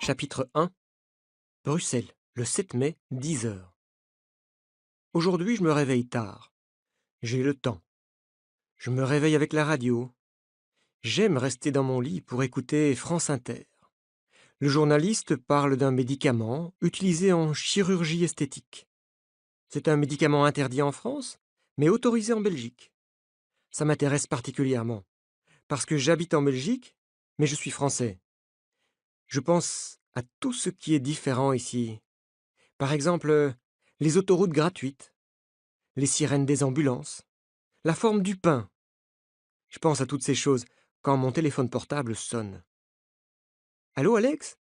Chapitre 1. Bruxelles, le 7 mai, 10 heures. Aujourd'hui, je me réveille tard. J'ai le temps. Je me réveille avec la radio. J'aime rester dans mon lit pour écouter France Inter. Le journaliste parle d'un médicament utilisé en chirurgie esthétique. C'est un médicament interdit en France, mais autorisé en Belgique. Ça m'intéresse particulièrement, parce que j'habite en Belgique, mais je suis français. Je pense à tout ce qui est différent ici. Par exemple, les autoroutes gratuites, les sirènes des ambulances, la forme du pain. Je pense à toutes ces choses quand mon téléphone portable sonne. Allô, Alex?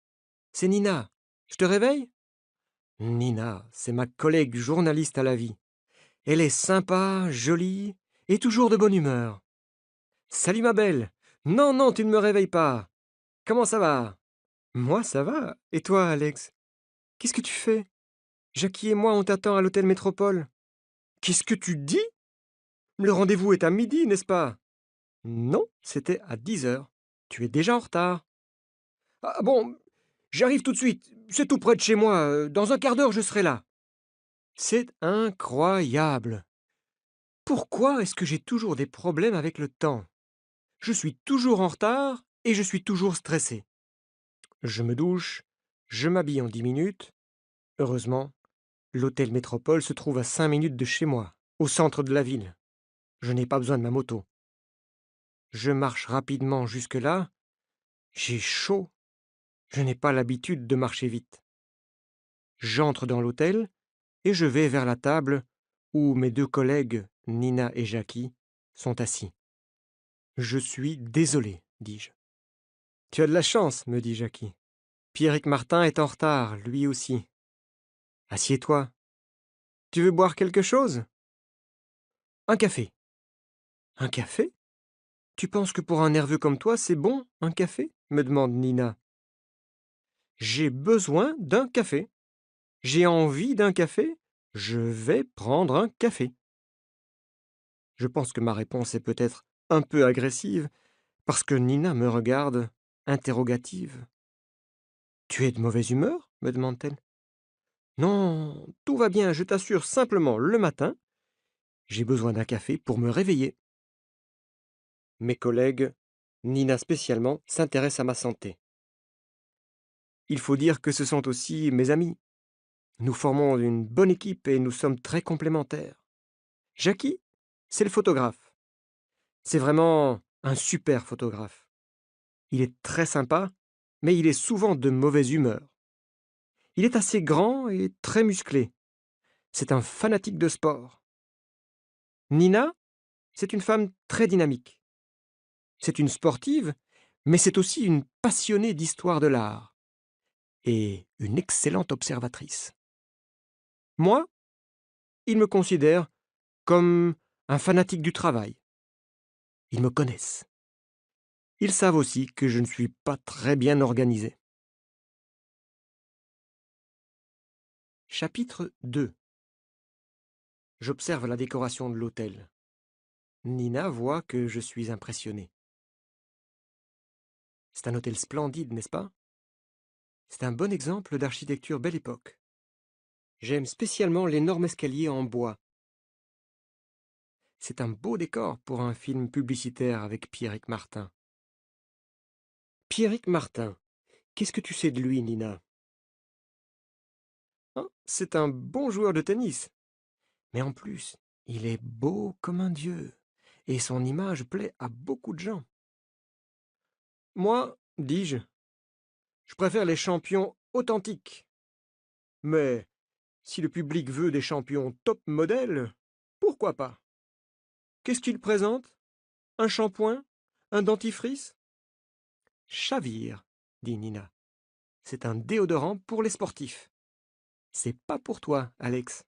C'est Nina. Je te réveille? Nina, c'est ma collègue journaliste à la vie. Elle est sympa, jolie et toujours de bonne humeur. Salut ma belle. Non, non, tu ne me réveilles pas. Comment ça va? Moi, ça va. Et toi, Alex? Qu'est-ce que tu fais? Jackie et moi, on t'attend à l'hôtel Métropole. Qu'est-ce que tu dis? Le rendez-vous est à midi, n'est-ce pas? Non, c'était à 10 heures. Tu es déjà en retard. Ah bon, j'arrive tout de suite. C'est tout près de chez moi. Dans un quart d'heure, je serai là. C'est incroyable. Pourquoi est-ce que j'ai toujours des problèmes avec le temps? Je suis toujours en retard et je suis toujours stressé. Je me douche, je m'habille en 10 minutes. Heureusement, l'hôtel Métropole se trouve à 5 minutes de chez moi, au centre de la ville. Je n'ai pas besoin de ma moto. Je marche rapidement jusque-là. J'ai chaud. Je n'ai pas l'habitude de marcher vite. J'entre dans l'hôtel et je vais vers la table où mes deux collègues, Nina et Jackie, sont assis. Je suis désolé, dis-je. Tu as de la chance, me dit Jackie. Pierrick Martin est en retard, lui aussi. Assieds-toi. Tu veux boire quelque chose? Un café. Un café? Tu penses que pour un nerveux comme toi, c'est bon, un café? Me demande Nina. J'ai besoin d'un café. J'ai envie d'un café. Je vais prendre un café. Je pense que ma réponse est peut-être un peu agressive, parce que Nina me regarde, interrogative. Tu es de mauvaise humeur? Me demande-t-elle. Non, tout va bien, je t'assure, simplement le matin, j'ai besoin d'un café pour me réveiller. Mes collègues, Nina spécialement, s'intéressent à ma santé. Il faut dire que ce sont aussi mes amis. Nous formons une bonne équipe et nous sommes très complémentaires. Jackie, c'est le photographe. C'est vraiment un super photographe. Il est très sympa, mais il est souvent de mauvaise humeur. Il est assez grand et très musclé. C'est un fanatique de sport. Nina, c'est une femme très dynamique. C'est une sportive, mais c'est aussi une passionnée d'histoire de l'art et une excellente observatrice. Moi, ils me considèrent comme un fanatique du travail. Ils me connaissent. Ils savent aussi que je ne suis pas très bien organisé. Chapitre 2. J'observe la décoration de l'hôtel. Nina voit que je suis impressionné. C'est un hôtel splendide, n'est-ce pas? C'est un bon exemple d'architecture belle époque. J'aime spécialement l'énorme escalier en bois. C'est un beau décor pour un film publicitaire avec Pierrick Martin. Pierrick Martin, qu'est-ce que tu sais de lui, Nina? Hein, c'est un bon joueur de tennis. Mais en plus, il est beau comme un dieu, et son image plaît à beaucoup de gens. Moi, dis-je, je préfère les champions authentiques. Mais si le public veut des champions top modèles, pourquoi pas? Qu'est-ce qu'il présente? Un shampoing? Un dentifrice? Chavire, dit Nina. C'est un déodorant pour les sportifs. C'est pas pour toi, Alex.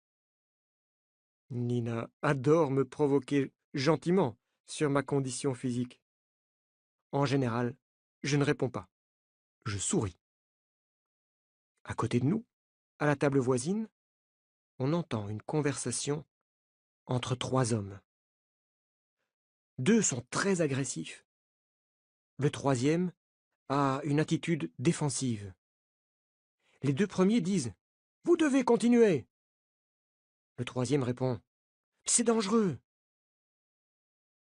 Nina adore me provoquer gentiment sur ma condition physique. En général, je ne réponds pas. Je souris. À côté de nous, à la table voisine, on entend une conversation entre trois hommes. Deux sont très agressifs. Le troisième a une attitude défensive. Les deux premiers disent « Vous devez continuer ». Le troisième répond « C'est dangereux ».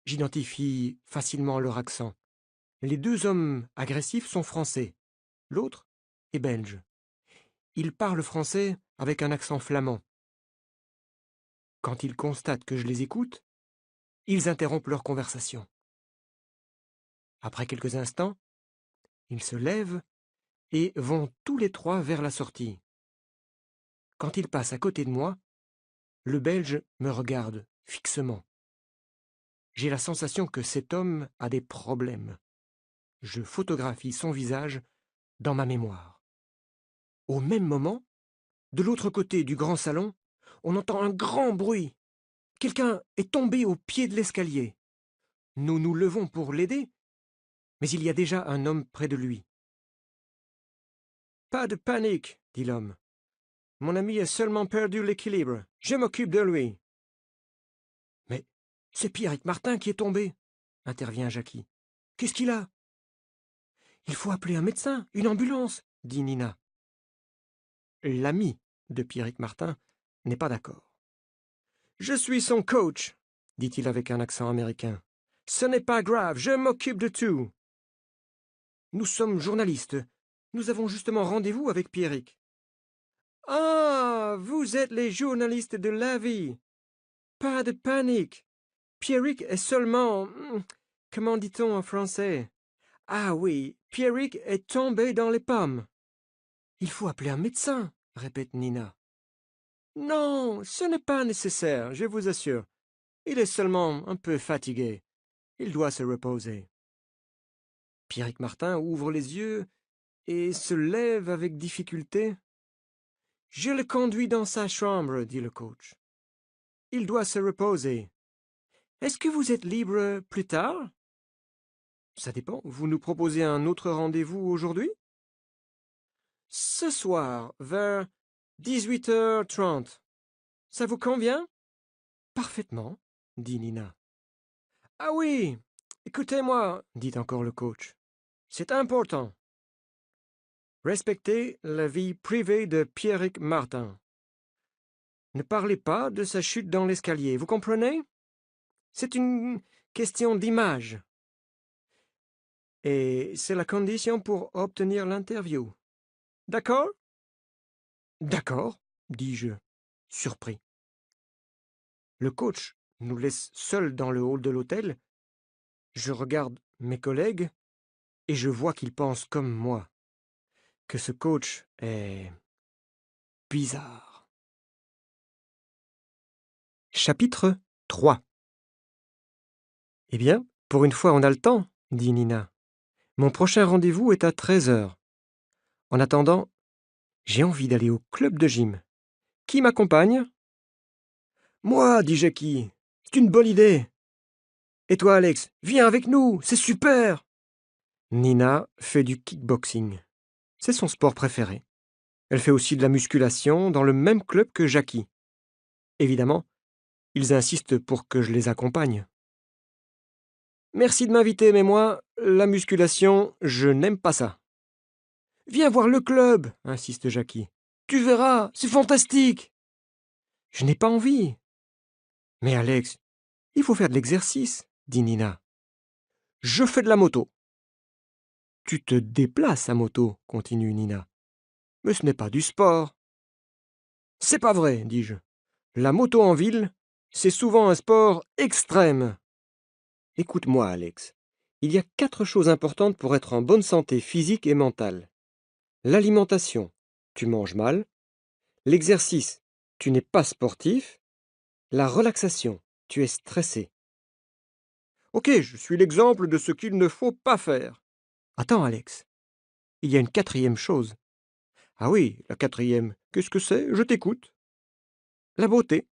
J'identifie facilement leur accent. Les deux hommes agressifs sont français, l'autre est belge. Ils parlent français avec un accent flamand. Quand ils constatent que je les écoute, ils interrompent leur conversation. Après quelques instants, ils se lèvent et vont tous les trois vers la sortie. Quand ils passent à côté de moi, le Belge me regarde fixement. J'ai la sensation que cet homme a des problèmes. Je photographie son visage dans ma mémoire. Au même moment, de l'autre côté du grand salon, on entend un grand bruit. Quelqu'un est tombé au pied de l'escalier. Nous nous levons pour l'aider, mais il y a déjà un homme près de lui. Pas de panique, dit l'homme. Mon ami a seulement perdu l'équilibre. Je m'occupe de lui. Mais c'est Pierrick Martin qui est tombé, intervient Jackie. Qu'est-ce qu'il a? Il faut appeler un médecin, une ambulance, dit Nina. L'ami de Pierrick Martin n'est pas d'accord. Je suis son coach, dit-il avec un accent américain. Ce n'est pas grave, je m'occupe de tout. Nous sommes journalistes. Nous avons justement rendez-vous avec Pierrick. Ah, vous êtes les journalistes de la vie. Pas de panique. Pierrick est seulement... Comment dit-on en français? Ah oui, Pierrick est tombé dans les pommes. Il faut appeler un médecin, répète Nina. Non, ce n'est pas nécessaire, je vous assure. Il est seulement un peu fatigué. Il doit se reposer. Pierrick Martin ouvre les yeux et se lève avec difficulté. Je le conduis dans sa chambre, dit le coach. Il doit se reposer. Est-ce que vous êtes libre plus tard? Ça dépend. Vous nous proposez un autre rendez-vous aujourd'hui? Ce soir, vers 18h30. Ça vous convient? Parfaitement, dit Nina. Ah oui, écoutez-moi, dit encore le coach. C'est important. Respectez la vie privée de Pierrick Martin. Ne parlez pas de sa chute dans l'escalier, vous comprenez? C'est une question d'image. Et c'est la condition pour obtenir l'interview. D'accord? D'accord, dis-je, surpris. Le coach nous laisse seuls dans le hall de l'hôtel. Je regarde mes collègues et je vois qu'ils pensent comme moi, que ce coach est bizarre. Chapitre 3. Eh bien, pour une fois on a le temps, dit Nina. Mon prochain rendez-vous est à 13h. En attendant, j'ai envie d'aller au club de gym. Qui m'accompagne? Moi, dit Jackie. C'est une bonne idée. Et toi, Alex, viens avec nous, c'est super. Nina fait du kickboxing. C'est son sport préféré. Elle fait aussi de la musculation dans le même club que Jackie. Évidemment, ils insistent pour que je les accompagne. Merci de m'inviter, mais moi, la musculation, je n'aime pas ça. Viens voir le club, insiste Jackie. Tu verras, c'est fantastique. Je n'ai pas envie. Mais Alex, il faut faire de l'exercice, dit Nina. Je fais de la moto. Tu te déplaces à moto, continue Nina. Mais ce n'est pas du sport. C'est pas vrai, dis-je. La moto en ville, c'est souvent un sport extrême. Écoute-moi, Alex. Il y a 4 choses importantes pour être en bonne santé physique et mentale. L'alimentation, tu manges mal. L'exercice, tu n'es pas sportif. La relaxation, tu es stressé. Ok, je suis l'exemple de ce qu'il ne faut pas faire. Attends, Alex. Il y a une 4e chose. Ah oui, la 4e. Qu'est-ce que c'est? Je t'écoute. La beauté.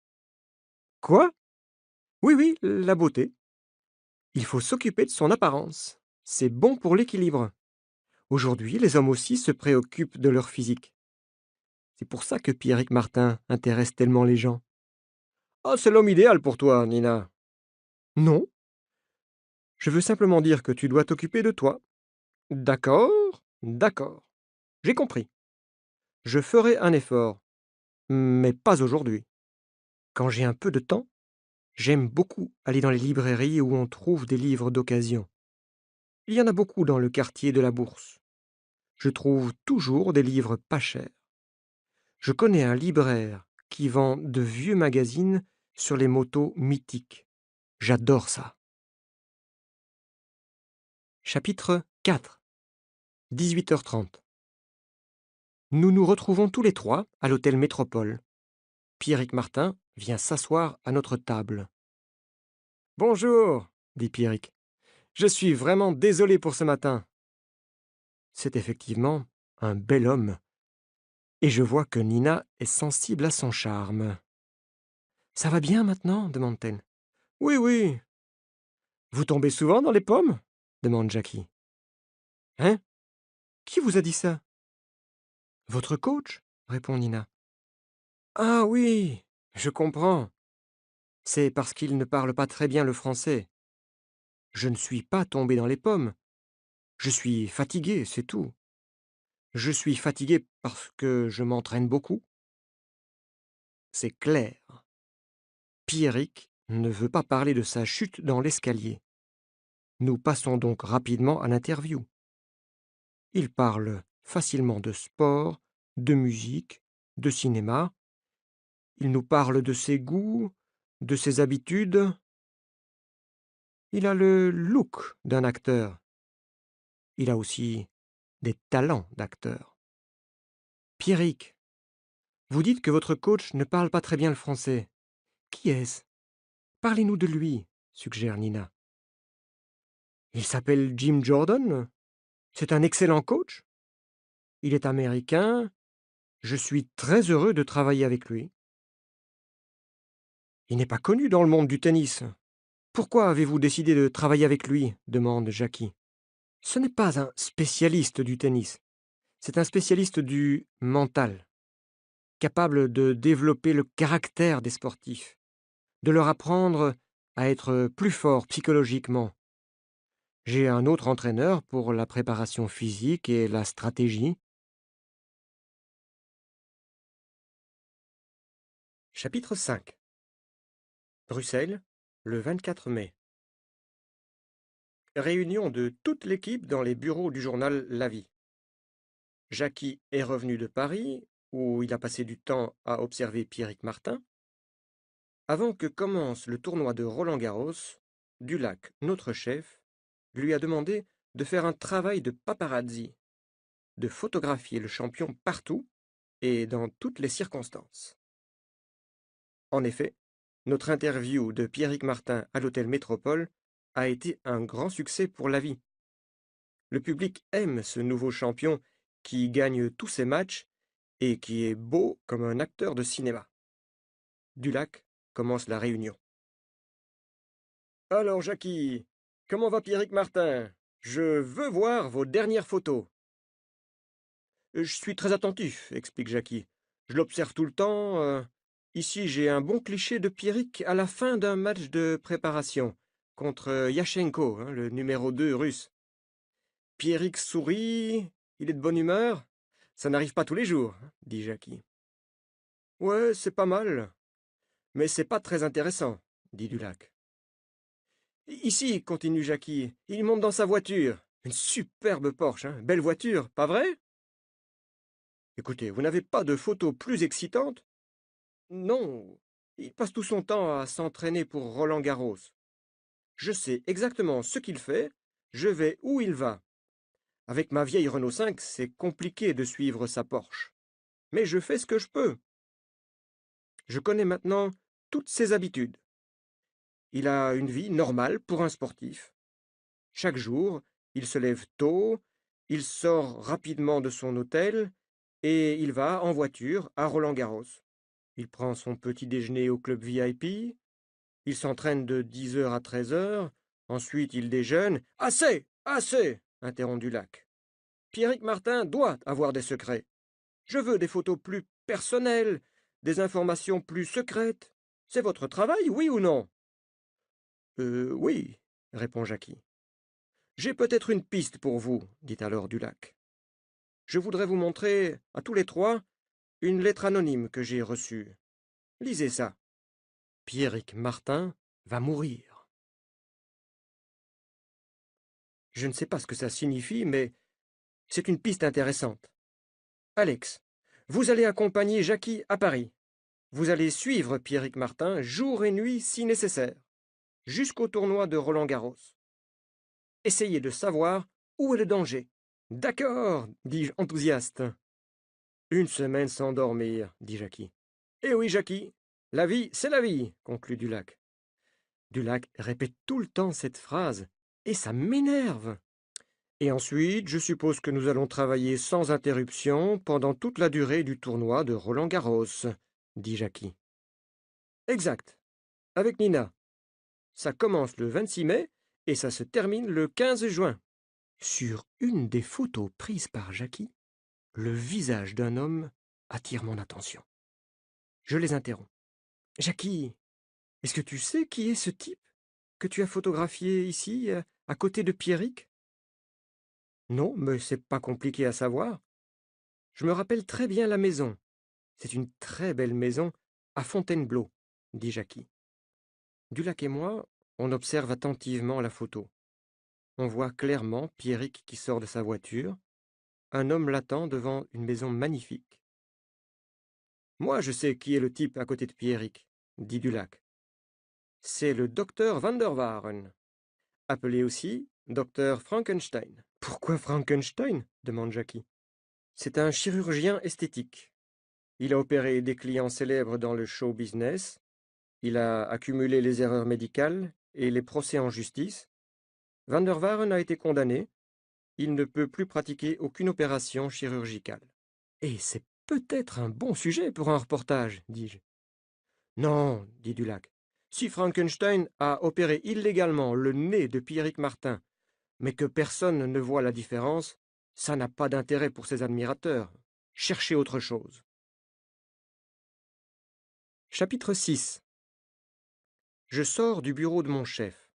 Quoi? Oui, oui, la beauté. Il faut s'occuper de son apparence. C'est bon pour l'équilibre. Aujourd'hui, les hommes aussi se préoccupent de leur physique. C'est pour ça que Pierrick Martin intéresse tellement les gens. Ah, c'est l'homme idéal pour toi, Nina. Non. Je veux simplement dire que tu dois t'occuper de toi. D'accord, d'accord. J'ai compris. Je ferai un effort, mais pas aujourd'hui. Quand j'ai un peu de temps, j'aime beaucoup aller dans les librairies où on trouve des livres d'occasion. Il y en a beaucoup dans le quartier de la Bourse. Je trouve toujours des livres pas chers. Je connais un libraire qui vend de vieux magazines sur les motos mythiques. J'adore ça. Chapitre 4. 18h30. Nous nous retrouvons tous les trois à l'hôtel Métropole. Pierrick Martin vient s'asseoir à notre table. Bonjour, dit Pierrick. Je suis vraiment désolé pour ce matin. C'est effectivement un bel homme, et je vois que Nina est sensible à son charme. Ça va bien maintenant demande-t-elle. Oui, oui. Vous tombez souvent dans les pommes demande Jackie. Hein? Qui vous a dit ça? Votre coach, répond Nina. Ah oui, je comprends. C'est parce qu'il ne parle pas très bien le français. Je ne suis pas tombé dans les pommes. Je suis fatigué, c'est tout. Je suis fatigué parce que je m'entraîne beaucoup. C'est clair. Pierrick ne veut pas parler de sa chute dans l'escalier. Nous passons donc rapidement à l'interview. Il parle facilement de sport, de musique, de cinéma. Il nous parle de ses goûts, de ses habitudes. Il a le look d'un acteur. Il a aussi des talents d'acteur. Pierrick, vous dites que votre coach ne parle pas très bien le français. Qui est-ce? Parlez-nous de lui, suggère Nina. Il s'appelle Jim Jordan. C'est un excellent coach. Il est américain. Je suis très heureux de travailler avec lui. Il n'est pas connu dans le monde du tennis. Pourquoi avez-vous décidé de travailler avec lui demande Jackie. Ce n'est pas un spécialiste du tennis. C'est un spécialiste du mental, capable de développer le caractère des sportifs, de leur apprendre à être plus forts psychologiquement. J'ai un autre entraîneur pour la préparation physique et la stratégie. Chapitre 5. Bruxelles, le 24 mai. Réunion de toute l'équipe dans les bureaux du journal La Vie. Jackie est revenu de Paris, où il a passé du temps à observer Pierrick Martin. Avant que commence le tournoi de Roland-Garros, Dulac, notre chef, lui a demandé de faire un travail de paparazzi, de photographier le champion partout et dans toutes les circonstances. En effet, notre interview de Pierrick Martin à l'hôtel Métropole a été un grand succès pour La Vie. Le public aime ce nouveau champion qui gagne tous ses matchs et qui est beau comme un acteur de cinéma. Dulac commence la réunion. Alors, Jackie, comment va Pierrick Martin? Je veux voir vos dernières photos. Je suis très attentif, explique Jackie. Je l'observe tout le temps. Ici, j'ai un bon cliché de Pierrick à la fin d'un match de préparation contre Yashenko, le numéro 2 russe. Pierrick sourit, il est de bonne humeur. Ça n'arrive pas tous les jours, dit Jackie. Ouais, c'est pas mal, mais c'est pas très intéressant, dit Dulac. Ici, continue Jackie, il monte dans sa voiture. Une superbe Porsche, belle voiture, pas vrai? Écoutez, vous n'avez pas de photos plus excitantes? Non, il passe tout son temps à s'entraîner pour Roland-Garros. Je sais exactement ce qu'il fait, je vais où il va. Avec ma vieille Renault 5, c'est compliqué de suivre sa Porsche. Mais je fais ce que je peux. Je connais maintenant toutes ses habitudes. Il a une vie normale pour un sportif. Chaque jour, il se lève tôt, il sort rapidement de son hôtel et il va en voiture à Roland-Garros. Il prend son petit déjeuner au club VIP, il s'entraîne de 10 heures à 13 heures, ensuite il déjeune. Assez! Assez! Interrompt Dulac. Pierrick Martin doit avoir des secrets. Je veux des photos plus personnelles, des informations plus secrètes. C'est votre travail, oui ou non? Oui, répond Jackie. J'ai peut-être une piste pour vous, dit alors Dulac. Je voudrais vous montrer, à tous les trois, une lettre anonyme que j'ai reçue. Lisez ça. Pierrick Martin va mourir. Je ne sais pas ce que ça signifie, mais c'est une piste intéressante. Alex, vous allez accompagner Jackie à Paris. Vous allez suivre Pierrick Martin jour et nuit si nécessaire, jusqu'au tournoi de Roland-Garros. Essayez de savoir où est le danger. D'accord, dis-je enthousiaste. Une semaine sans dormir, dit Jackie. Eh oui, Jackie, la vie, c'est la vie, conclut Dulac. Dulac répète tout le temps cette phrase, et ça m'énerve. Et ensuite, je suppose que nous allons travailler sans interruption pendant toute la durée du tournoi de Roland-Garros, dit Jackie. Exact, avec Nina. Ça commence le 26 mai et ça se termine le 15 juin. Sur une des photos prises par Jackie, le visage d'un homme attire mon attention. Je les interromps. Jackie, est-ce que tu sais qui est ce type que tu as photographié ici, à côté de Pierrick? Non, mais c'est pas compliqué à savoir. Je me rappelle très bien la maison. C'est une très belle maison à Fontainebleau, dit Jackie. Dulac et moi, on observe attentivement la photo. On voit clairement Pierrick qui sort de sa voiture. Un homme l'attend devant une maison magnifique. Moi, je sais qui est le type à côté de Pierrick, dit Dulac. C'est le docteur Van der Waaren, appelé aussi docteur Frankenstein. Pourquoi Frankenstein? Demande Jackie. C'est un chirurgien esthétique. Il a opéré des clients célèbres dans le show business. Il a accumulé les erreurs médicales et les procès en justice. Van der Waaren a été condamné. Il ne peut plus pratiquer aucune opération chirurgicale. Et c'est peut-être un bon sujet pour un reportage, dis-je. Non, dit Dulac. Si Frankenstein a opéré illégalement le nez de Pierrick Martin, mais que personne ne voit la différence, ça n'a pas d'intérêt pour ses admirateurs. Cherchez autre chose. Chapitre 6. Je sors du bureau de mon chef.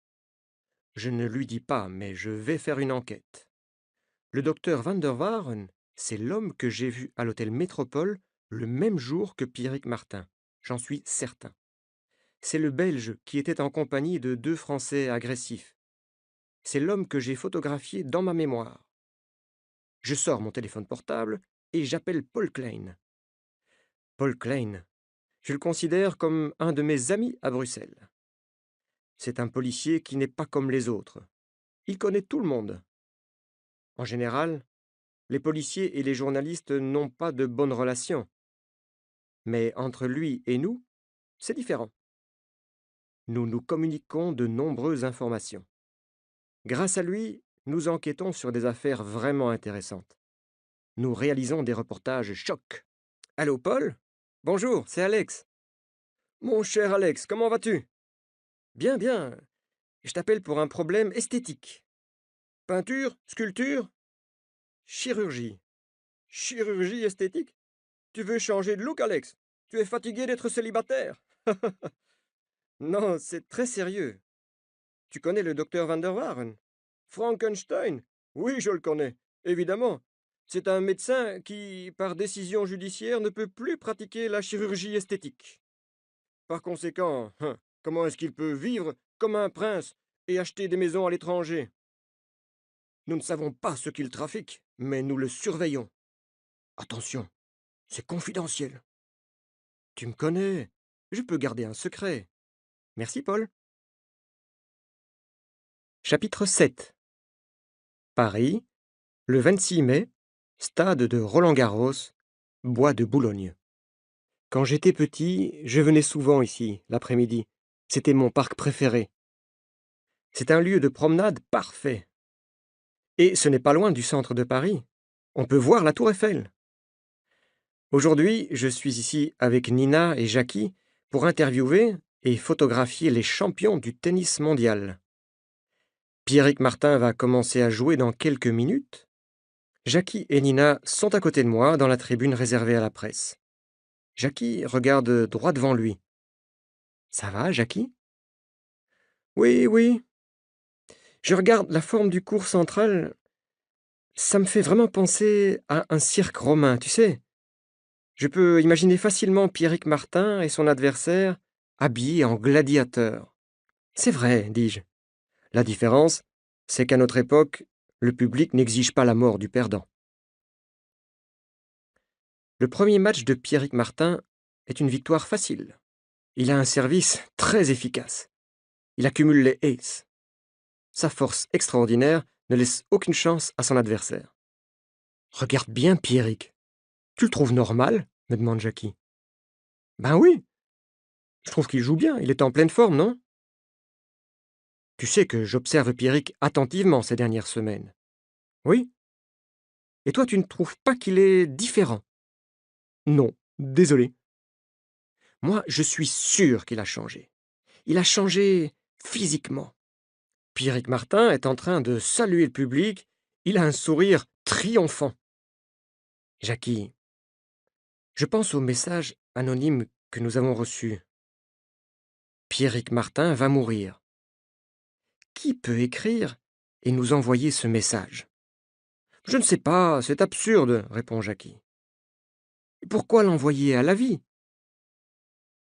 Je ne lui dis pas, mais je vais faire une enquête. Le docteur Van der Waaren, c'est l'homme que j'ai vu à l'hôtel Métropole le même jour que Pierrick Martin. J'en suis certain. C'est le Belge qui était en compagnie de 2 Français agressifs. C'est l'homme que j'ai photographié dans ma mémoire. Je sors mon téléphone portable et j'appelle Paul Klein. Paul Klein, je le considère comme un de mes amis à Bruxelles. C'est un policier qui n'est pas comme les autres. Il connaît tout le monde. En général, les policiers et les journalistes n'ont pas de bonnes relations. Mais entre lui et nous, c'est différent. Nous nous communiquons de nombreuses informations. Grâce à lui, nous enquêtons sur des affaires vraiment intéressantes. Nous réalisons des reportages chocs. Allô, Paul? Bonjour, c'est Alex. Mon cher Alex, comment vas-tu? Bien, bien. Je t'appelle pour un problème esthétique. Peinture? Sculpture? Chirurgie. Chirurgie esthétique? Tu veux changer de look, Alex? Tu es fatigué d'être célibataire? Non, c'est très sérieux. Tu connais le docteur Van der Waaren? Frankenstein? Oui, je le connais, évidemment. C'est un médecin qui, par décision judiciaire, ne peut plus pratiquer la chirurgie esthétique. Par conséquent, comment est-ce qu'il peut vivre comme un prince et acheter des maisons à l'étranger? Nous ne savons pas ce qu'il trafique, mais nous le surveillons. Attention, c'est confidentiel. Tu me connais, je peux garder un secret. Merci, Paul. Chapitre 7. Paris, le 26 mai, stade de Roland-Garros, bois de Boulogne. Quand j'étais petit, je venais souvent ici, l'après-midi. C'était mon parc préféré. C'est un lieu de promenade parfait. Et ce n'est pas loin du centre de Paris. On peut voir la Tour Eiffel. Aujourd'hui, je suis ici avec Nina et Jackie pour interviewer et photographier les champions du tennis mondial. Pierrick Martin va commencer à jouer dans quelques minutes. Jackie et Nina sont à côté de moi dans la tribune réservée à la presse. Jackie regarde droit devant lui. Ça va, Jackie? Oui, oui. Je regarde la forme du cours central. Ça me fait vraiment penser à un cirque romain, tu sais. Je peux imaginer facilement Pierrick Martin et son adversaire habillés en gladiateurs. C'est vrai, dis-je. La différence, c'est qu'à notre époque, le public n'exige pas la mort du perdant. Le premier match de Pierrick Martin est une victoire facile. Il a un service très efficace. Il accumule les aces. Sa force extraordinaire ne laisse aucune chance à son adversaire. Regarde bien Pierrick. Tu le trouves normal? Me demande Jackie. Ben oui, je trouve qu'il joue bien, il est en pleine forme, non? Tu sais que j'observe Pierrick attentivement ces dernières semaines. Oui? Et toi, tu ne trouves pas qu'il est différent? Non, désolé. Moi, je suis sûr qu'il a changé. Il a changé physiquement. Pierrick Martin est en train de saluer le public. Il a un sourire triomphant. Jackie, je pense au message anonyme que nous avons reçu. Pierrick Martin va mourir. Qui peut écrire et nous envoyer ce message? Je ne sais pas, c'est absurde, répond Jackie. Pourquoi l'envoyer à la vie?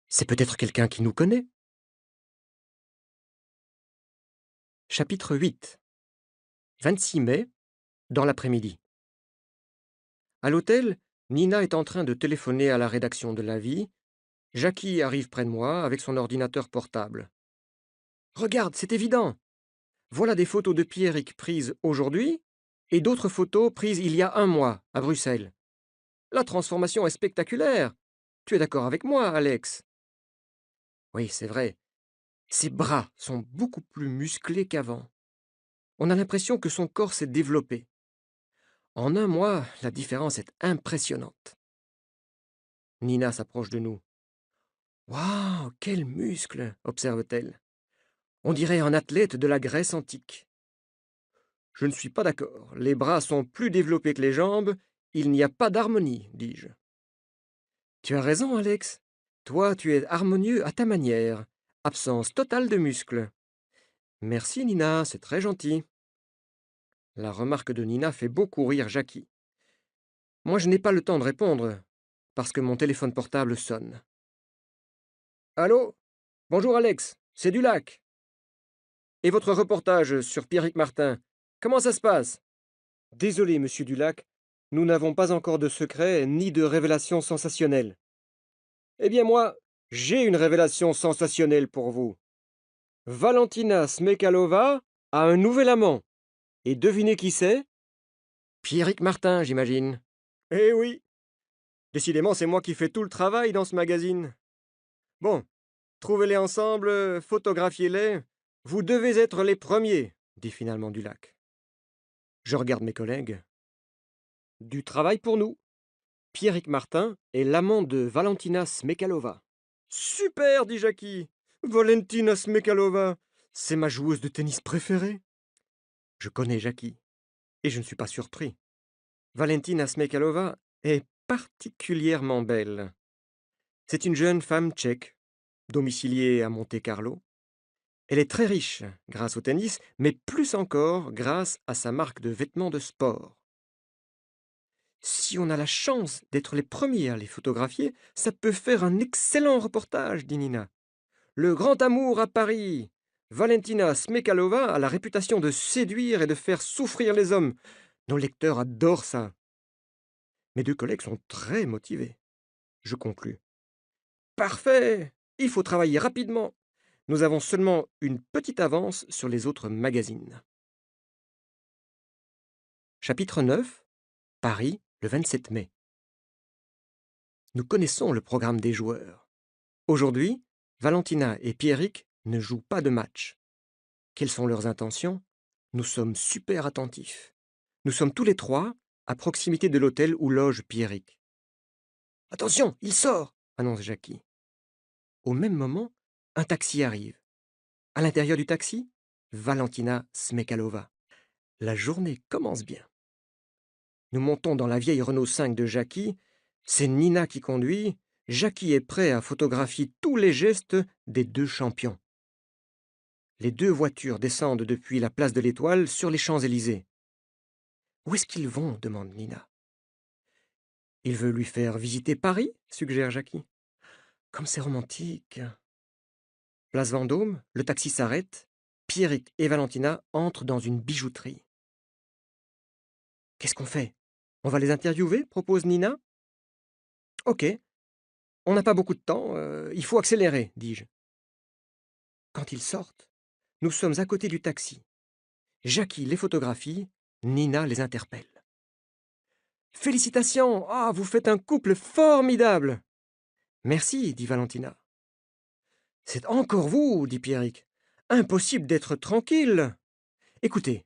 C'est peut-être quelqu'un qui nous connaît. Chapitre 8. 26 mai, dans l'après-midi. À l'hôtel, Nina est en train de téléphoner à la rédaction de La Vie. Jackie arrive près de moi avec son ordinateur portable. Regarde, c'est évident. Voilà des photos de Pierrick prises aujourd'hui et d'autres photos prises il y a un mois à Bruxelles. La transformation est spectaculaire. Tu es d'accord avec moi, Alex? Oui, c'est vrai. Ses bras sont beaucoup plus musclés qu'avant. On a l'impression que son corps s'est développé. En un mois, la différence est impressionnante. Nina s'approche de nous. Waouh, quels muscles, observe-t-elle. On dirait un athlète de la Grèce antique. Je ne suis pas d'accord. Les bras sont plus développés que les jambes. Il n'y a pas d'harmonie, dis-je. Tu as raison, Alex. Toi, tu es harmonieux à ta manière. Absence totale de muscles. Merci, Nina, c'est très gentil. La remarque de Nina fait beaucoup rire Jackie. Moi, je n'ai pas le temps de répondre, parce que mon téléphone portable sonne. Allô? Bonjour, Alex, c'est Dulac. Et votre reportage sur Pierrick Martin, comment ça se passe? Désolé, monsieur Dulac, nous n'avons pas encore de secret ni de révélation sensationnelle. Eh bien moi, j'ai une révélation sensationnelle pour vous. Valentina Smekalova a un nouvel amant. Et devinez qui c'est? Pierrick Martin, j'imagine. Eh oui, décidément c'est moi qui fais tout le travail dans ce magazine. Bon, trouvez-les ensemble, photographiez-les. Vous devez être les premiers, dit finalement Dulac. Je regarde mes collègues. Du travail pour nous. Pierrick Martin est l'amant de Valentina Smekalova. Super, dit Jackie. Valentina Smekalova, c'est ma joueuse de tennis préférée. Je connais Jackie, et je ne suis pas surpris. Valentina Smekalova est particulièrement belle. C'est une jeune femme tchèque, domiciliée à Monte-Carlo. Elle est très riche grâce au tennis, mais plus encore grâce à sa marque de vêtements de sport. Si on a la chance d'être les premiers à les photographier, ça peut faire un excellent reportage, dit Nina. Le grand amour à Paris. Valentina Smekalova a la réputation de séduire et de faire souffrir les hommes. Nos lecteurs adorent ça. Mes deux collègues sont très motivés. Je conclus. Parfait. Il faut travailler rapidement. Nous avons seulement une petite avance sur les autres magazines. Chapitre 9. Paris, le 27 mai. Nous connaissons le programme des joueurs. Aujourd'hui, Valentina et Pierrick ne jouent pas de match. Quelles sont leurs intentions? Nous sommes super attentifs. Nous sommes tous les trois à proximité de l'hôtel où loge Pierrick. Attention, il sort, annonce Jackie. Au même moment, un taxi arrive. À l'intérieur du taxi, Valentina Smekalova. La journée commence bien. Nous montons dans la vieille Renault 5 de Jackie. C'est Nina qui conduit. Jackie est prêt à photographier tous les gestes des deux champions. Les deux voitures descendent depuis la place de l'Étoile sur les Champs-Élysées. Où est-ce qu'ils vont? Demande Nina. Il veut lui faire visiter Paris, suggère Jackie. Comme c'est romantique. Place Vendôme, le taxi s'arrête. Pierrick et Valentina entrent dans une bijouterie. Qu'est-ce qu'on fait? On va les interviewer, propose Nina. Ok, on n'a pas beaucoup de temps, il faut accélérer, dis-je. Quand ils sortent, nous sommes à côté du taxi. Jackie les photographie, Nina les interpelle. Félicitations! Ah, vous faites un couple formidable! Merci, dit Valentina. C'est encore vous, dit Pierrick. Impossible d'être tranquille. Écoutez,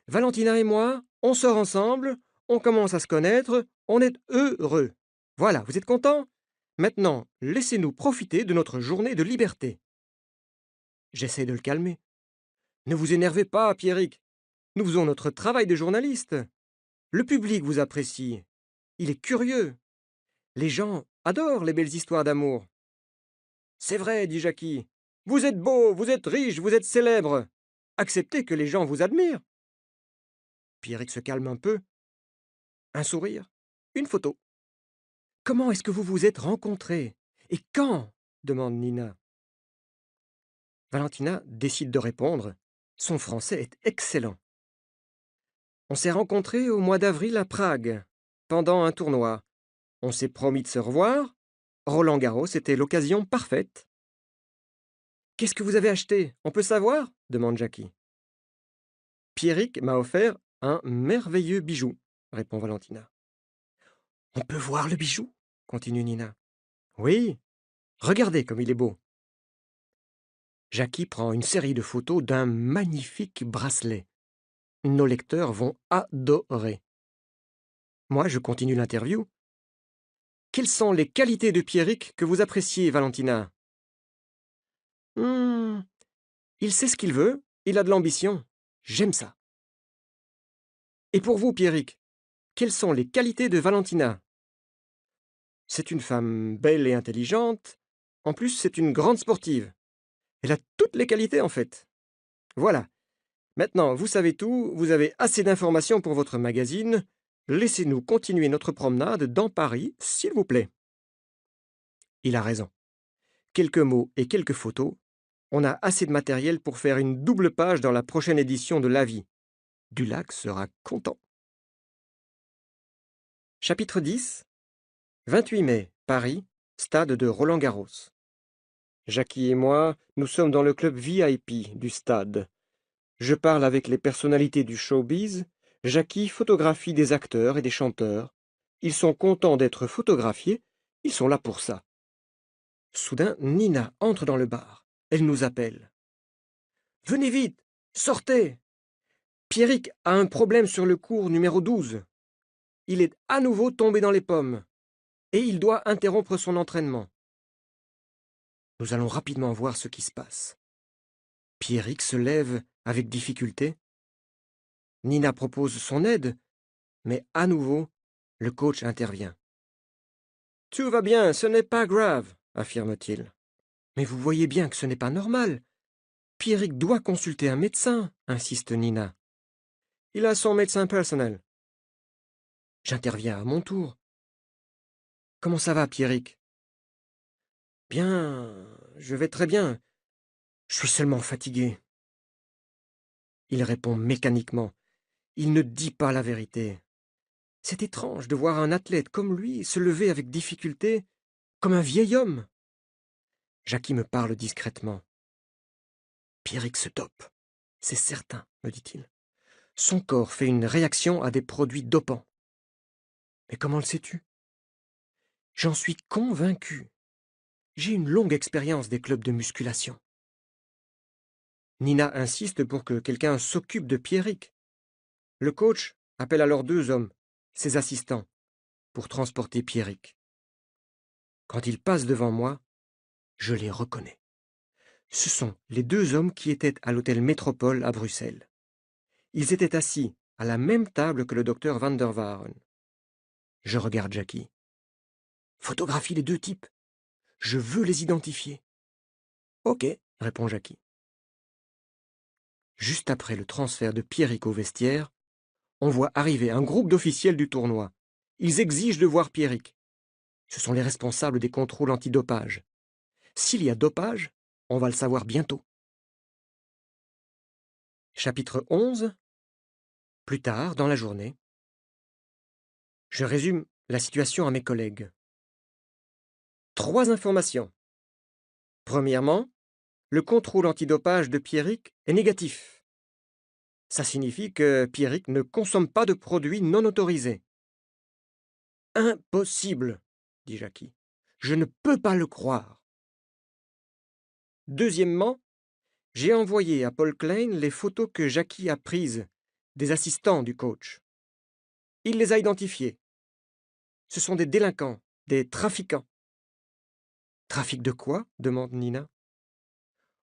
Valentina et moi, on sort ensemble, on commence à se connaître, on est heureux. Voilà, vous êtes contents? Maintenant, laissez-nous profiter de notre journée de liberté. J'essaie de le calmer. Ne vous énervez pas, Pierrick. Nous faisons notre travail de journaliste. Le public vous apprécie. Il est curieux. Les gens adorent les belles histoires d'amour. C'est vrai, dit Jackie. Vous êtes beau, vous êtes riche, vous êtes célèbre. Acceptez que les gens vous admirent. Pierrick se calme un peu. Un sourire. Une photo. Comment est-ce que vous vous êtes rencontrés? Et quand? Demande Nina. Valentina décide de répondre. Son français est excellent. On s'est rencontrés au mois d'avril à Prague, pendant un tournoi. On s'est promis de se revoir. Roland-Garros était l'occasion parfaite. Qu'est-ce que vous avez acheté? On peut savoir? Demande Jackie. Pierrick m'a offert un merveilleux bijou, répond Valentina. On peut voir le bijou? Continue Nina. Oui, regardez comme il est beau. Jackie prend une série de photos d'un magnifique bracelet. Nos lecteurs vont adorer. Moi, je continue l'interview. Quelles sont les qualités de Pierrick que vous appréciez, Valentina? Hmm, il sait ce qu'il veut, il a de l'ambition. J'aime ça. Et pour vous, Pierrick, quelles sont les qualités de Valentina? C'est une femme belle et intelligente. En plus, c'est une grande sportive. Elle a toutes les qualités, en fait. Voilà. Maintenant, vous savez tout, vous avez assez d'informations pour votre magazine. Laissez-nous continuer notre promenade dans Paris, s'il vous plaît. Il a raison. Quelques mots et quelques photos. On a assez de matériel pour faire une double page dans la prochaine édition de l'Avis. Dulac sera content. Chapitre 10. 28 mai, Paris, stade de Roland-Garros. Jackie et moi, nous sommes dans le club VIP du stade. Je parle avec les personnalités du showbiz. Jackie photographie des acteurs et des chanteurs. Ils sont contents d'être photographiés. Ils sont là pour ça. Soudain, Nina entre dans le bar. Elle nous appelle. Venez vite, sortez. Pierrick a un problème sur le cours numéro 12. Il est à nouveau tombé dans les pommes. Et il doit interrompre son entraînement. Nous allons rapidement voir ce qui se passe. Pierrick se lève avec difficulté. Nina propose son aide, mais à nouveau, le coach intervient. Tout va bien, ce n'est pas grave, affirme-t-il. Mais vous voyez bien que ce n'est pas normal. Pierrick doit consulter un médecin, insiste Nina. Il a son médecin personnel. J'interviens à mon tour. Comment ça va, Pierrick? Bien, je vais très bien. Je suis seulement fatigué. Il répond mécaniquement. Il ne dit pas la vérité. C'est étrange de voir un athlète comme lui se lever avec difficulté, comme un vieil homme. Jackie me parle discrètement. Pierrick se dope. C'est certain, me dit-il. Son corps fait une réaction à des produits dopants. Mais comment le sais-tu? J'en suis convaincu. J'ai une longue expérience des clubs de musculation. Nina insiste pour que quelqu'un s'occupe de Pierrick. Le coach appelle alors 2 hommes, ses assistants, pour transporter Pierrick. Quand ils passent devant moi, je les reconnais. Ce sont les 2 hommes qui étaient à l'hôtel Métropole à Bruxelles. Ils étaient assis à la même table que le docteur Van der Waaren. Je regarde Jackie. Photographie les 2 types. Je veux les identifier. Ok, répond Jackie. Juste après le transfert de Pierrick au vestiaire, on voit arriver un groupe d'officiels du tournoi. Ils exigent de voir Pierrick. Ce sont les responsables des contrôles antidopage. S'il y a dopage, on va le savoir bientôt. Chapitre 11. Plus tard, dans la journée. Je résume la situation à mes collègues. 3 informations. Premièrement, le contrôle antidopage de Pierrick est négatif. Ça signifie que Pierrick ne consomme pas de produits non autorisés. Impossible, dit Jackie. Je ne peux pas le croire. Deuxièmement, j'ai envoyé à Paul Klein les photos que Jackie a prises des assistants du coach. Il les a identifiés. Ce sont des délinquants, des trafiquants. Trafic de quoi? Demande Nina.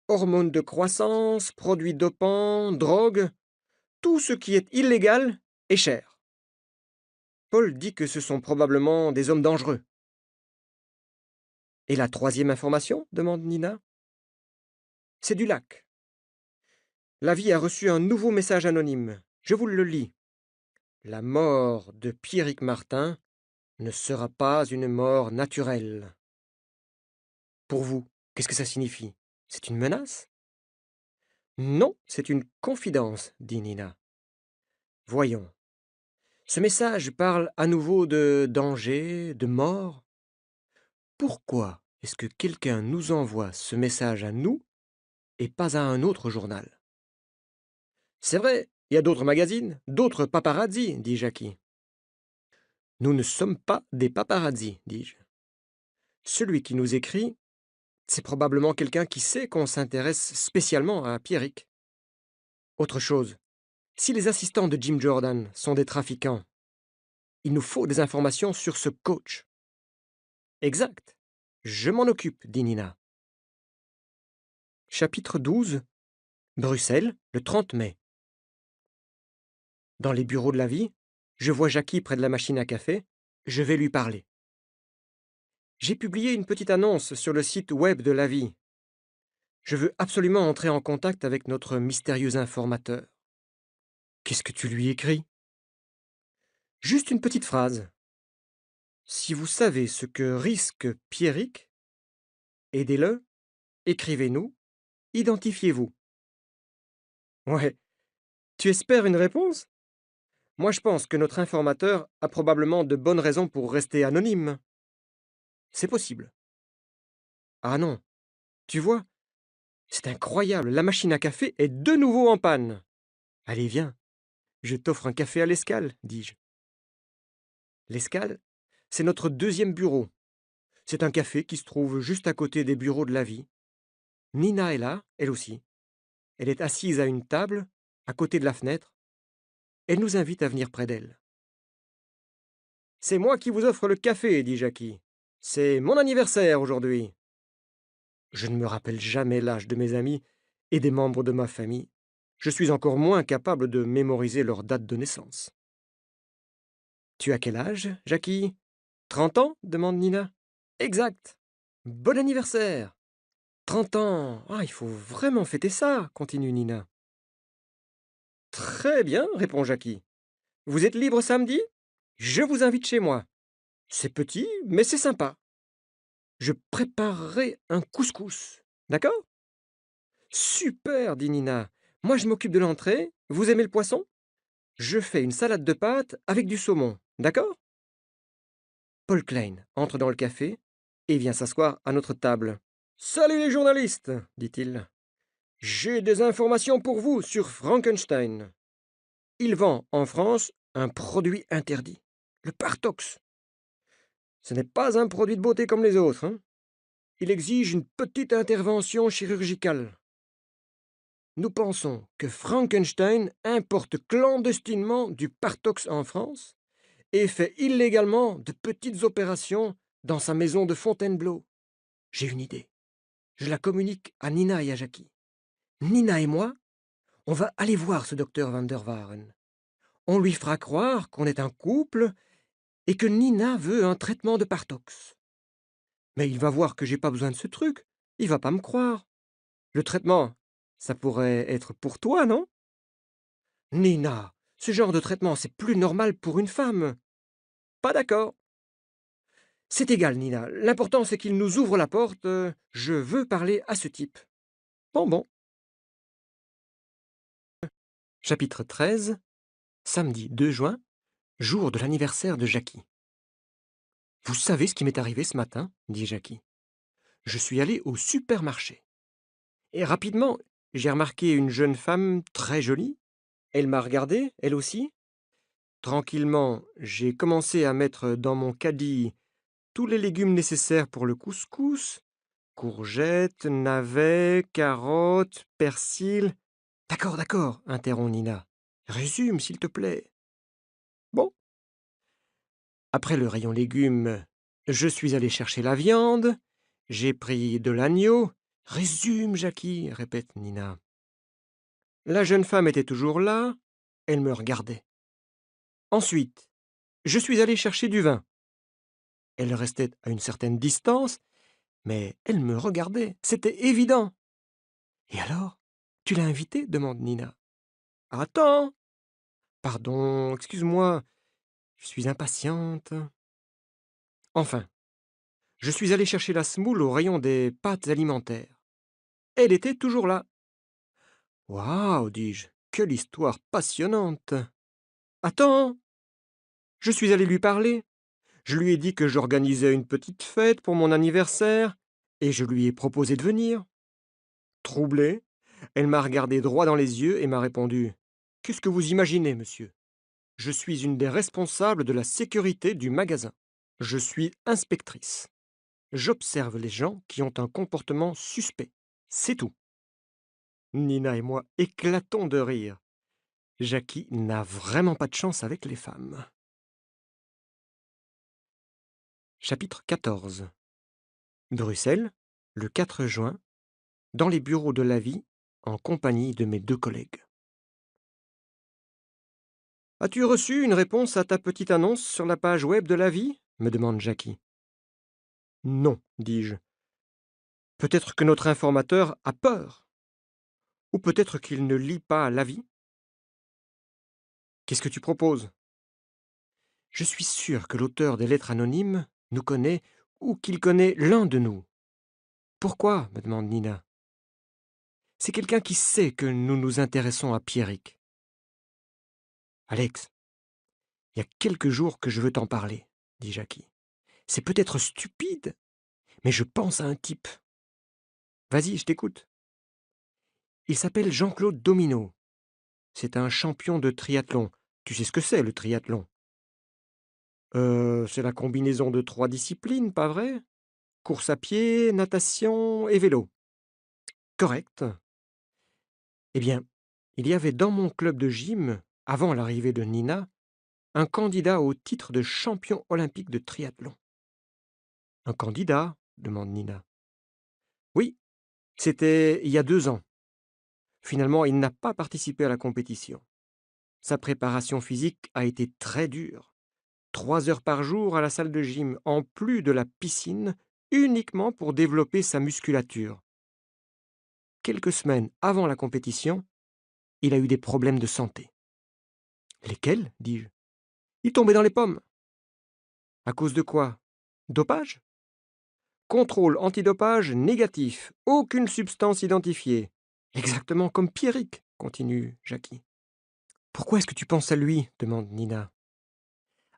Hormones de croissance, produits dopants, drogue, tout ce qui est illégal est cher. Paul dit que ce sont probablement des hommes dangereux. Et la troisième information? Demande Nina. C'est du lac. La vie a reçu un nouveau message anonyme. Je vous le lis. La mort de Pierrick Martin ne sera pas une mort naturelle. Pour vous, qu'est-ce que ça signifie? C'est une menace? Non, c'est une confidence, dit Nina. Voyons. Ce message parle à nouveau de danger, de mort. Pourquoi est-ce que quelqu'un nous envoie ce message à nous et pas à un autre journal? C'est vrai, il y a d'autres magazines, d'autres paparazzis, dit Jackie. Nous ne sommes pas des paparazzis, dis-je. Celui qui nous écrit, c'est probablement quelqu'un qui sait qu'on s'intéresse spécialement à Pierrick. Autre chose, si les assistants de Jim Jordan sont des trafiquants, il nous faut des informations sur ce coach. Exact. Je m'en occupe, dit Nina. Chapitre 12. Bruxelles, le 30 mai. Dans les bureaux de la vie, je vois Jackie près de la machine à café. Je vais lui parler. J'ai publié une petite annonce sur le site web de la vie. Je veux absolument entrer en contact avec notre mystérieux informateur. Qu'est-ce que tu lui écris? Juste une petite phrase. Si vous savez ce que risque Pierrick, aidez-le, écrivez-nous, identifiez-vous. Ouais. Tu espères une réponse? Moi, je pense que notre informateur a probablement de bonnes raisons pour rester anonyme. C'est possible. Ah non. Tu vois, c'est incroyable, la machine à café est de nouveau en panne. Allez, viens. Je t'offre un café à l'escale, dis-je. L'escale, c'est notre deuxième bureau. C'est un café qui se trouve juste à côté des bureaux de la vie. Nina est là, elle aussi. Elle est assise à une table, à côté de la fenêtre. Elle nous invite à venir près d'elle. C'est moi qui vous offre le café, dit Jackie. C'est mon anniversaire aujourd'hui. Je ne me rappelle jamais l'âge de mes amis et des membres de ma famille. Je suis encore moins capable de mémoriser leur date de naissance. Tu as quel âge, Jackie? 30 ans? Demande Nina. Exact. Bon anniversaire. 30 ans. Ah, il faut vraiment fêter ça, continue Nina. Très bien, répond Jackie. Vous êtes libre samedi? Je vous invite chez moi. C'est petit, mais c'est sympa. Je préparerai un couscous. D'accord? Super, dit Nina. Moi, je m'occupe de l'entrée. Vous aimez le poisson? Je fais une salade de pâtes avec du saumon. D'accord? Paul Klein entre dans le café et vient s'asseoir à notre table. Salut les journalistes, dit-il. J'ai des informations pour vous sur Frankenstein. Il vend en France un produit interdit, le Partox. Ce n'est pas un produit de beauté comme les autres, hein. Il exige une petite intervention chirurgicale. Nous pensons que Frankenstein importe clandestinement du Partox en France et fait illégalement de petites opérations dans sa maison de Fontainebleau. J'ai une idée. Je la communique à Nina et à Jackie. Nina et moi, on va aller voir ce docteur Van der Waaren. On lui fera croire qu'on est un couple et que Nina veut un traitement de Partox. Mais il va voir que j'ai pas besoin de ce truc. Il va pas me croire. Le traitement, ça pourrait être pour toi, non? Nina, ce genre de traitement, c'est plus normal pour une femme. pas d'accord. C'est égal, Nina. L'important, c'est qu'il nous ouvre la porte. Je veux parler à ce type. Bon, bon. Chapitre 13. Samedi 2 juin, jour de l'anniversaire de Jackie. Vous savez ce qui m'est arrivé ce matin, dit Jackie. Je suis allé au supermarché. Et rapidement, j'ai remarqué une jeune femme très jolie. Elle m'a regardé, elle aussi. Tranquillement, j'ai commencé à mettre dans mon caddie tous les légumes nécessaires pour le couscous. Courgettes, navets, carottes, persil. D'accord, d'accord, interrompt Nina. Résume, s'il te plaît. Bon. Après le rayon légumes, je suis allé chercher la viande. J'ai pris de l'agneau. Résume, Jackie, répète Nina. La jeune femme était toujours là. Elle me regardait. Ensuite, je suis allé chercher du vin. Elle restait à une certaine distance, mais elle me regardait. C'était évident. Et alors, tu l'as invitée demande Nina. Attends. Pardon, excuse-moi. Je suis impatiente. Enfin, je suis allé chercher la semoule au rayon des pâtes alimentaires. Elle était toujours là. Waouh, dis-je, quelle histoire passionnante. Attends. Je suis allé lui parler. Je lui ai dit que j'organisais une petite fête pour mon anniversaire, et je lui ai proposé de venir. Troublée, elle m'a regardé droit dans les yeux et m'a répondu: Qu'est-ce que vous imaginez, monsieur? Je suis une des responsables de la sécurité du magasin. Je suis inspectrice. J'observe les gens qui ont un comportement suspect. C'est tout. Nina et moi éclatons de rire. Jackie n'a vraiment pas de chance avec les femmes. Chapitre 14. Bruxelles, le 4 juin, dans les bureaux de la vie, en compagnie de mes 2 collègues. As-tu reçu une réponse à ta petite annonce sur la page web de la vie me demande Jackie. Non, dis-je. Peut-être que notre informateur a peur. Ou peut-être qu'il ne lit pas l'avis. Qu'est-ce que tu proposes? Je suis sûr que l'auteur des lettres anonymes nous connaît ou qu'il connaît l'un de nous. Pourquoi? Me demande Nina. C'est quelqu'un qui sait que nous nous intéressons à Pierrick. Alex, il y a quelques jours que je veux t'en parler, dit Jackie. C'est peut-être stupide, mais je pense à un type. Vas-y, je t'écoute. Il s'appelle Jean-Claude Domino. C'est un champion de triathlon. Tu sais ce que c'est, le triathlon? C'est la combinaison de 3 disciplines, pas vrai? Course à pied, natation et vélo. Correct. Eh bien, il y avait dans mon club de gym, avant l'arrivée de Nina, un candidat au titre de champion olympique de triathlon. Un candidat? Demande Nina. Oui, c'était il y a 2 ans. Finalement, il n'a pas participé à la compétition. Sa préparation physique a été très dure. 3 heures par jour à la salle de gym, en plus de la piscine, uniquement pour développer sa musculature. Quelques semaines avant la compétition, il a eu des problèmes de santé. Lesquels? Dis-je. Il tombait dans les pommes. À cause de quoi? Dopage? Contrôle antidopage négatif. Aucune substance identifiée. Exactement comme Pierrick, continue Jackie. Pourquoi est-ce que tu penses à lui? Demande Nina.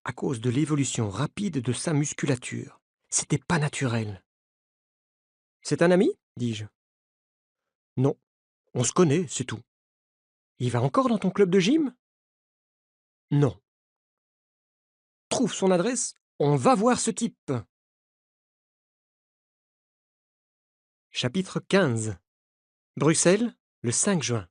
À cause de l'évolution rapide de sa musculature. C'était pas naturel. C'est un ami? Dis-je. Non, on se connaît, c'est tout. Il va encore dans ton club de gym? Non. Trouve son adresse, on va voir ce type. Chapitre 15. Bruxelles, le 5 juin.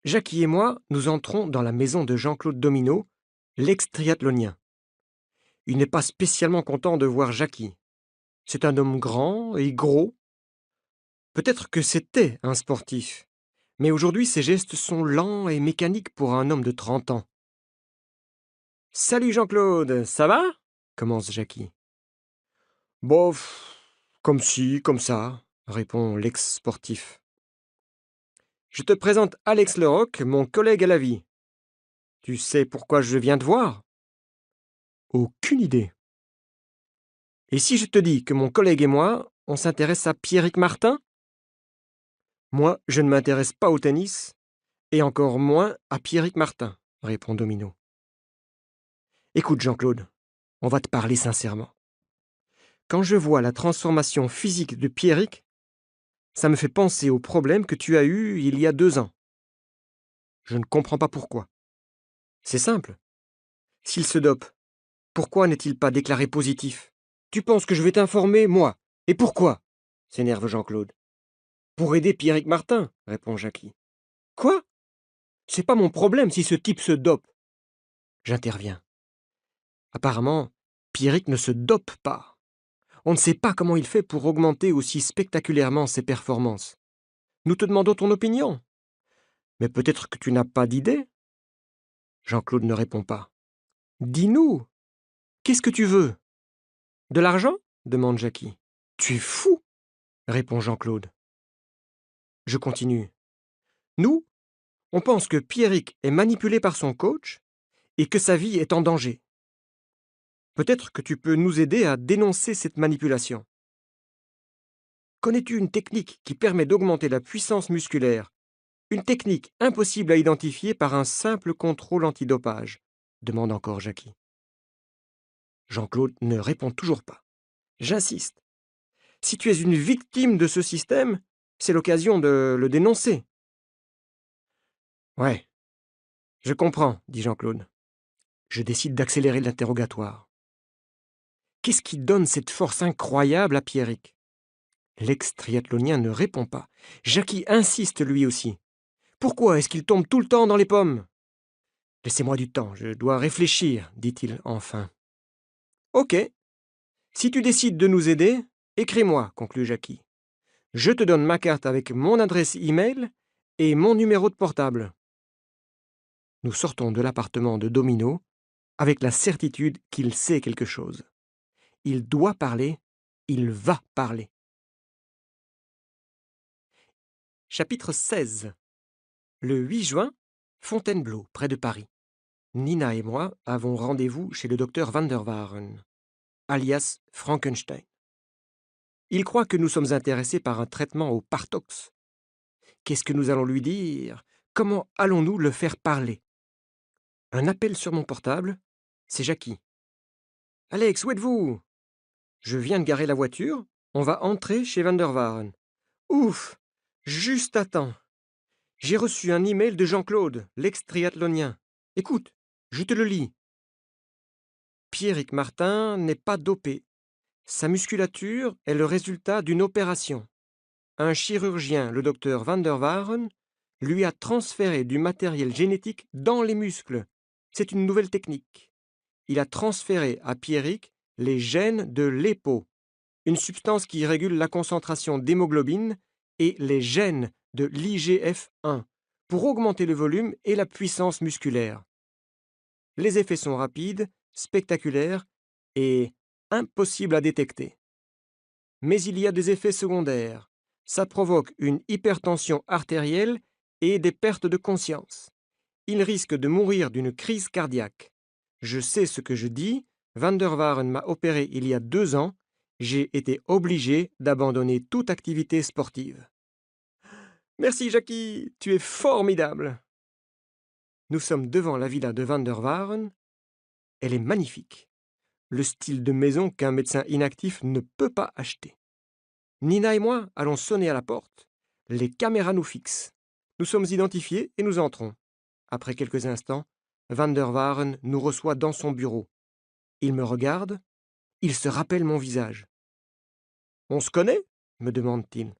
Jackie et moi, nous entrons dans la maison de Jean-Claude Domino, l'ex-triathlonien. Il n'est pas spécialement content de voir Jackie. C'est un homme grand et gros. Peut-être que c'était un sportif, mais aujourd'hui ses gestes sont lents et mécaniques pour un homme de 30 ans. Salut Jean-Claude, ça va? Commence Jackie. Bof, comme ci, comme ça, répond l'ex-sportif. Je te présente Alex Leroc, mon collègue à la vie. Tu sais pourquoi je viens te voir? Aucune idée. Et si je te dis que mon collègue et moi, on s'intéresse à Pierrick Martin? Moi, je ne m'intéresse pas au tennis, et encore moins à Pierrick Martin, répond Domino. Écoute, Jean-Claude, on va te parler sincèrement. Quand je vois la transformation physique de Pierrick, ça me fait penser au problème que tu as eu il y a 2 ans. Je ne comprends pas pourquoi. C'est simple. S'il se dope, pourquoi n'est-il pas déclaré positif? Tu penses que je vais t'informer, moi? Et pourquoi? S'énerve Jean-Claude. Pour aider Pierrick Martin, répond Jackie. Quoi? C'est pas mon problème si ce type se dope. J'interviens. Apparemment, Pierrick ne se dope pas. On ne sait pas comment il fait pour augmenter aussi spectaculairement ses performances. Nous te demandons ton opinion. Mais peut-être que tu n'as pas d'idée? Jean-Claude ne répond pas. Dis-nous, qu'est-ce que tu veux? De l'argent? Demande Jackie. Tu es fou, répond Jean-Claude. Je continue. Nous, on pense que Pierrick est manipulé par son coach et que sa vie est en danger. Peut-être que tu peux nous aider à dénoncer cette manipulation. Connais-tu une technique qui permet d'augmenter la puissance musculaire? Une technique impossible à identifier par un simple contrôle antidopage, demande encore Jackie. Jean-Claude ne répond toujours pas. J'insiste. Si tu es une victime de ce système, c'est l'occasion de le dénoncer. Ouais, je comprends, dit Jean-Claude. Je décide d'accélérer l'interrogatoire. Qu'est-ce qui donne cette force incroyable à Pierrick? L'ex-triathlonien ne répond pas. Jackie insiste lui aussi. Pourquoi est-ce qu'il tombe tout le temps dans les pommes? Laissez-moi du temps, je dois réfléchir, dit-il enfin. Ok. Si tu décides de nous aider, écris-moi, conclut Jackie. Je te donne ma carte avec mon adresse e-mail et mon numéro de portable. Nous sortons de l'appartement de Domino avec la certitude qu'il sait quelque chose. Il doit parler, il va parler. Chapitre 16. Le 8 juin, Fontainebleau, près de Paris. Nina et moi avons rendez-vous chez le docteur Van der Waaren, alias Frankenstein. Il croit que nous sommes intéressés par un traitement au Partox. Qu'est-ce que nous allons lui dire? Comment allons-nous le faire parler? Un appel sur mon portable, c'est Jackie. Alex, où êtes-vous? Je viens de garer la voiture, on va entrer chez Van der Waaren. Ouf! Juste à temps. J'ai reçu un email de Jean-Claude, l'ex-triathlonien. Écoute, je te le lis. Pierrick Martin n'est pas dopé. Sa musculature est le résultat d'une opération. Un chirurgien, le docteur Van der Waaren, lui a transféré du matériel génétique dans les muscles. C'est une nouvelle technique. Il a transféré à Pierrick les gènes de l'EPO, une substance qui régule la concentration d'hémoglobine, et les gènes de l'IGF-1, pour augmenter le volume et la puissance musculaire. Les effets sont rapides, spectaculaires et impossibles à détecter. Mais il y a des effets secondaires. Ça provoque une hypertension artérielle et des pertes de conscience. Il risque de mourir d'une crise cardiaque. Je sais ce que je dis. Van der Waaren m'a opéré il y a 2 ans. J'ai été obligé d'abandonner toute activité sportive. Merci Jackie, tu es formidable. Nous sommes devant la villa de Van der Waaren. Elle est magnifique. Le style de maison qu'un médecin inactif ne peut pas acheter. Nina et moi allons sonner à la porte. Les caméras nous fixent. Nous sommes identifiés et nous entrons. Après quelques instants, Van der Waaren nous reçoit dans son bureau. Il me regarde. Il se rappelle mon visage. On se connaît? Me demande-t-il.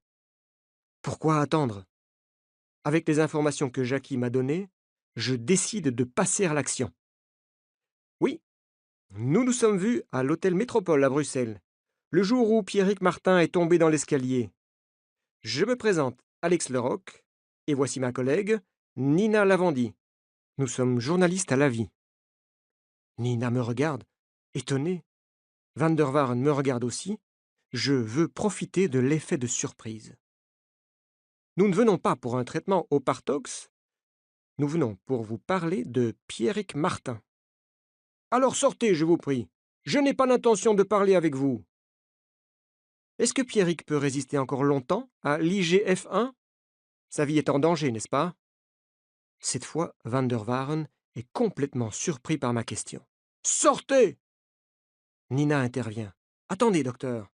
Pourquoi attendre? Avec les informations que Jackie m'a données, je décide de passer à l'action. Oui, nous nous sommes vus à l'hôtel Métropole à Bruxelles, le jour où Pierrick Martin est tombé dans l'escalier. Je me présente, Alex Leroc, et voici ma collègue, Nina Lavandy. Nous sommes journalistes à la vie. Nina me regarde, étonnée. Van der Waaren me regarde aussi. Je veux profiter de l'effet de surprise. Nous ne venons pas pour un traitement au Partox. Nous venons pour vous parler de Pierrick Martin. Alors sortez, je vous prie. Je n'ai pas l'intention de parler avec vous. Est-ce que Pierrick peut résister encore longtemps à l'IGF-1? Sa vie est en danger, n'est-ce pas? Cette fois, Van der Waaren est complètement surpris par ma question. Sortez! Nina intervient. Attendez, docteur.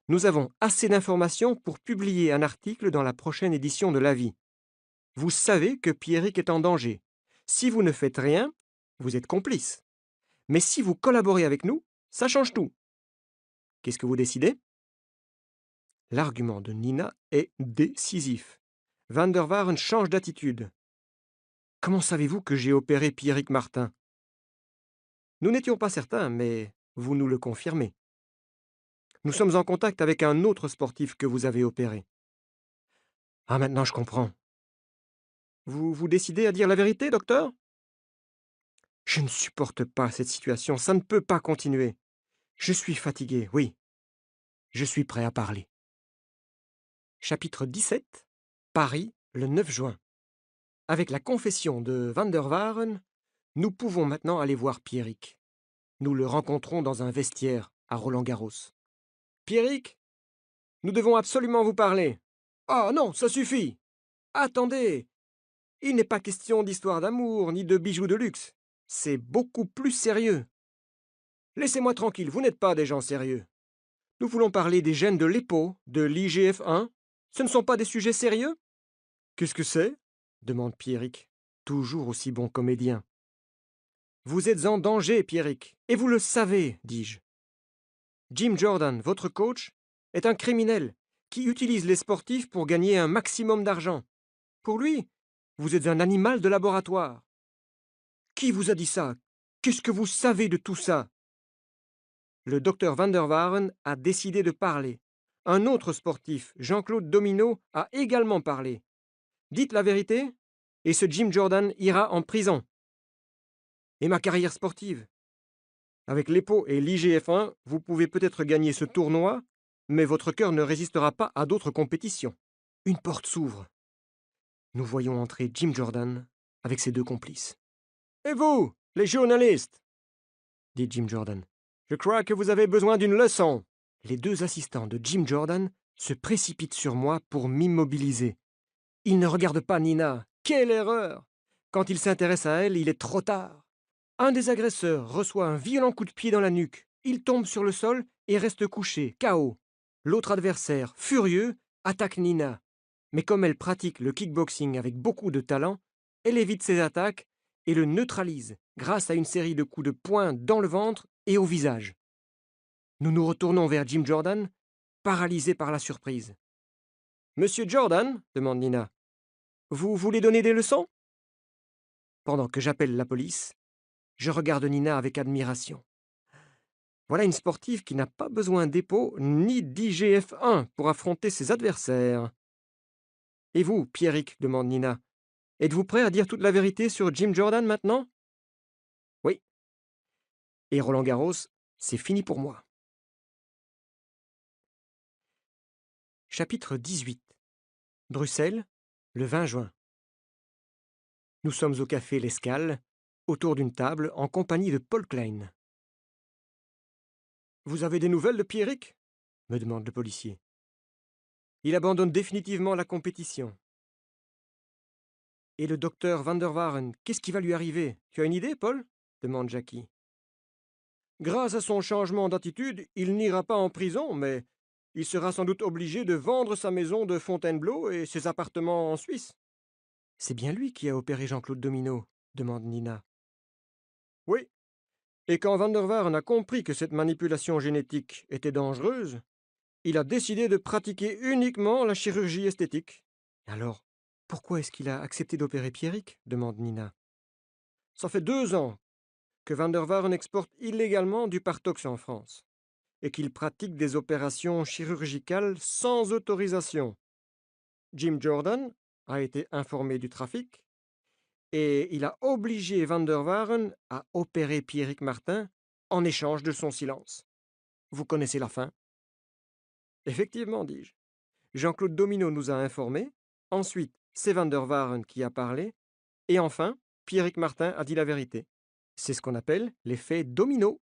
Nous avons assez d'informations pour publier un article dans la prochaine édition de l'Avis. Vous savez que Pierrick est en danger. Si vous ne faites rien, vous êtes complice. Mais si vous collaborez avec nous, ça change tout. Qu'est-ce que vous décidez? L'argument de Nina est décisif. Van der Waaren change d'attitude. Comment savez-vous que j'ai opéré Pierrick Martin? Nous n'étions pas certains, mais vous nous le confirmez. Nous sommes en contact avec un autre sportif que vous avez opéré. Ah, maintenant je comprends. Vous vous décidez à dire la vérité, docteur? Je ne supporte pas cette situation, ça ne peut pas continuer. Je suis fatigué, oui. Je suis prêt à parler. Chapitre 17. Paris, le 9 juin. Avec la confession de Van der Waaren, nous pouvons maintenant aller voir Pierrick. Nous le rencontrons dans un vestiaire à Roland-Garros. Pierrick, nous devons absolument vous parler. Ah non, ça suffit. Attendez. Il n'est pas question d'histoire d'amour ni de bijoux de luxe. C'est beaucoup plus sérieux. Laissez-moi tranquille, vous n'êtes pas des gens sérieux. Nous voulons parler des gènes de l'EPO, de l'IGF-1. Ce ne sont pas des sujets sérieux? Qu'est-ce que c'est? Demande Pierrick, toujours aussi bon comédien. Vous êtes en danger, Pierrick, et vous le savez, dis-je. Jim Jordan, votre coach, est un criminel qui utilise les sportifs pour gagner un maximum d'argent. Pour lui, vous êtes un animal de laboratoire. Qui vous a dit ça? Qu'est-ce que vous savez de tout ça? Le docteur Van der Waaren a décidé de parler. Un autre sportif, Jean-Claude Domino, a également parlé. Dites la vérité, et ce Jim Jordan ira en prison. Et ma carrière sportive? Avec l'EPO et l'IGF-1, vous pouvez peut-être gagner ce tournoi, mais votre cœur ne résistera pas à d'autres compétitions. Une porte s'ouvre. Nous voyons entrer Jim Jordan avec ses deux complices. Et vous, les journalistes? Dit Jim Jordan. Je crois que vous avez besoin d'une leçon. Les deux assistants de Jim Jordan se précipitent sur moi pour m'immobiliser. Ils ne regardent pas Nina. Quelle erreur! Quand il s'intéresse à elle, il est trop tard. Un des agresseurs reçoit un violent coup de pied dans la nuque. Il tombe sur le sol et reste couché, KO. L'autre adversaire, furieux, attaque Nina. Mais comme elle pratique le kickboxing avec beaucoup de talent, elle évite ses attaques et le neutralise grâce à une série de coups de poing dans le ventre et au visage. Nous nous retournons vers Jim Jordan, paralysés par la surprise. Monsieur Jordan, demande Nina, vous voulez donner des leçons? Pendant que j'appelle la police, je regarde Nina avec admiration. Voilà une sportive qui n'a pas besoin d'EPO ni d'IGF-1 pour affronter ses adversaires. Et vous, Pierrick, demande Nina, êtes-vous prêt à dire toute la vérité sur Jim Jordan maintenant? Oui. Et Roland-Garros, c'est fini pour moi. Chapitre 18. Bruxelles, le 20 juin. Nous sommes au café L'Escale, autour d'une table, en compagnie de Paul Klein. Vous avez des nouvelles de Pierrick? Me demande le policier. Il abandonne définitivement la compétition. Et le docteur Van der Waaren, qu'est-ce qui va lui arriver? Tu as une idée, Paul? Demande Jackie. Grâce à son changement d'attitude, il n'ira pas en prison, mais il sera sans doute obligé de vendre sa maison de Fontainebleau et ses appartements en Suisse. C'est bien lui qui a opéré Jean-Claude Domino? Demande Nina. Oui. Et quand Van der Waaren a compris que cette manipulation génétique était dangereuse, il a décidé de pratiquer uniquement la chirurgie esthétique. Alors, pourquoi est-ce qu'il a accepté d'opérer Pierrick? Demande Nina. Ça fait 2 ans que Van der Waaren exporte illégalement du Partox en France et qu'il pratique des opérations chirurgicales sans autorisation. Jim Jordan a été informé du trafic et il a obligé Van der Waaren à opérer Pierrick Martin en échange de son silence. Vous connaissez la fin? Effectivement, dis-je. Jean-Claude Domino nous a informés, ensuite c'est Van der Waaren qui a parlé, et enfin Pierrick Martin a dit la vérité. C'est ce qu'on appelle l'effet domino.